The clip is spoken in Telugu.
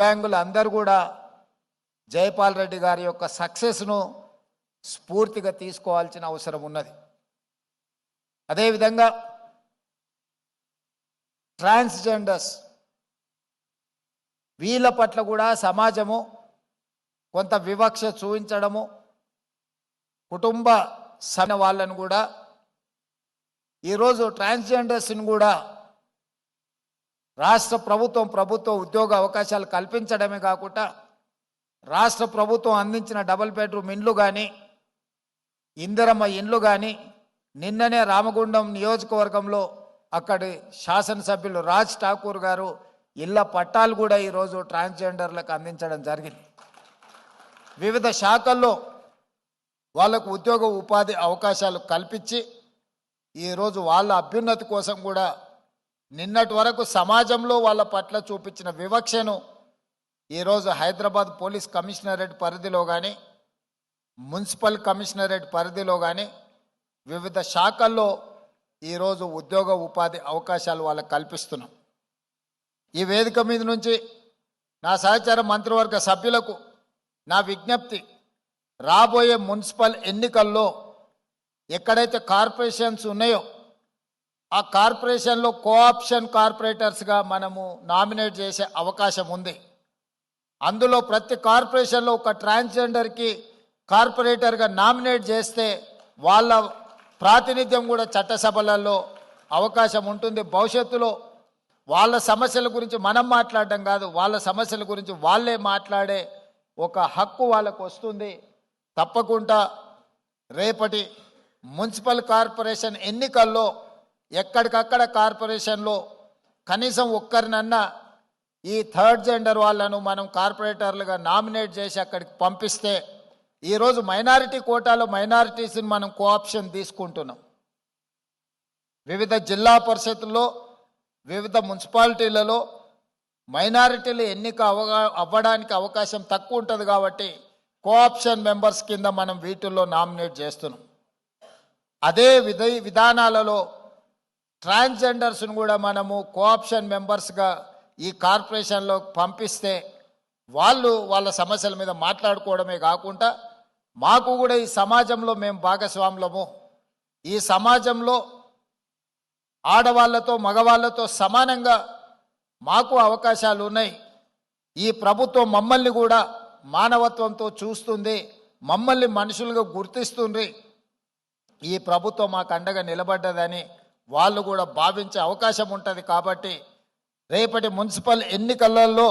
దివ్యాంగులు అందరూ కూడా జైపాల్ రెడ్డి గారి యొక్క సక్సెస్ను స్ఫూర్తిగా తీసుకోవాల్సిన అవసరం ఉన్నది. అదేవిధంగా ట్రాన్స్జెండర్స్ వీళ్ళ పట్ల కూడా సమాజము కొంత వివక్ష చూపించడము, కుటుంబ సమ వాళ్ళను కూడా ఈరోజు ట్రాన్స్జెండర్స్ని కూడా రాష్ట్ర ప్రభుత్వ ఉద్యోగ అవకాశాలు కల్పించడమే కాకుండా రాష్ట్ర ప్రభుత్వం అందించిన డబుల్ బెడ్రూమ్ ఇండ్లు కానీ ఇందిరమ్మ ఇండ్లు కానీ నిన్ననే రామగుండం నియోజకవర్గంలో అక్కడి శాసనసభ్యులు రాజ్ ఠాకూర్ గారు ఇళ్ల పట్టాలు కూడా ఈరోజు ట్రాన్స్జెండర్లకు అందించడం జరిగింది. వివిధ శాఖల్లో వాళ్ళకు ఉద్యోగ ఉపాధి అవకాశాలు కల్పించి ఈరోజు వాళ్ళ అభ్యున్నతి కోసం కూడా నిన్నటి వరకు సమాజంలో వాళ్ళ పట్ల చూపించిన వివక్షను ఈరోజు హైదరాబాద్ పోలీస్ కమిషనరేట్ పరిధిలో కానీ మున్సిపల్ కమిషనరేట్ పరిధిలో కానీ వివిధ శాఖల్లో ఈరోజు ఉద్యోగ ఉపాధి అవకాశాలు వాళ్ళకు కల్పిస్తున్నాం. ఈ వేదిక మీద నుంచి నా సహచార మంత్రివర్గ సభ్యులకు నా విజ్ఞప్తి, రాబోయే మున్సిపల్ ఎన్నికల్లో ఎక్కడైతే కార్పొరేషన్స్ ఉన్నాయో ఆ కార్పొరేషన్లో కోఆప్షన్ కార్పొరేటర్స్గా మనము నామినేట్ చేసే అవకాశం ఉంది. అందులో ప్రతి కార్పొరేషన్లో ఒక ట్రాన్స్జెండర్కి కార్పొరేటర్గా నామినేట్ చేస్తే వాళ్ళ ప్రాతినిధ్యం కూడా చట్టసభలలో అవకాశం ఉంటుంది. భవిష్యత్తులో వాళ్ళ సమస్యల గురించి మనం మాట్లాడడం కాదు, వాళ్ళ సమస్యల గురించి వాళ్ళే మాట్లాడే ఒక హక్కు వాళ్ళకు వస్తుంది. తప్పకుండా రేపటి మున్సిపల్ కార్పొరేషన్ ఎన్నికల్లో ఎక్కడికక్కడ కార్పొరేషన్లో కనీసం ఒక్కరినన్నా ఈ థర్డ్ జెండర్ వాళ్ళను మనం కార్పొరేటర్లుగా నామినేట్ చేసి అక్కడికి పంపిస్తే, ఈరోజు మైనారిటీ కోటాలో మైనారిటీస్ని మనం కోఆప్షన్ తీసుకుంటున్నాం. వివిధ జిల్లా పరిషత్తుల్లో వివిధ మున్సిపాలిటీలలో మైనారిటీలు ఎన్నిక అవ్వడానికి అవకాశం తక్కువ ఉంటుంది కాబట్టి కోఆప్షన్ మెంబర్స్ కింద మనం వీటిల్లో నామినేట్ చేస్తున్నాం. అదే విధానాలలో ట్రాన్స్జెండర్స్ను కూడా మనము కోఆప్షన్ మెంబర్స్గా ఈ కార్పొరేషన్లో పంపిస్తే వాళ్ళు వాళ్ళ సమస్యల మీద మాట్లాడుకోవడమే కాకుండా మాకు కూడా ఈ సమాజంలో మేము భాగస్వాములము, ఈ సమాజంలో ఆడవాళ్ళతో మగవాళ్ళతో సమానంగా మాకు అవకాశాలు ఉన్నాయి, ఈ ప్రభుత్వం మమ్మల్ని కూడా మానవత్వంతో చూస్తుంది, మమ్మల్ని మనుషులుగా గుర్తిస్తుంది, ఈ ప్రభుత్వం మాకు అండగా నిలబడ్డదని వాళ్ళు కూడా భావించే అవకాశం ఉంటుంది. కాబట్టి రేపటి మున్సిపల్ ఎన్నికలలో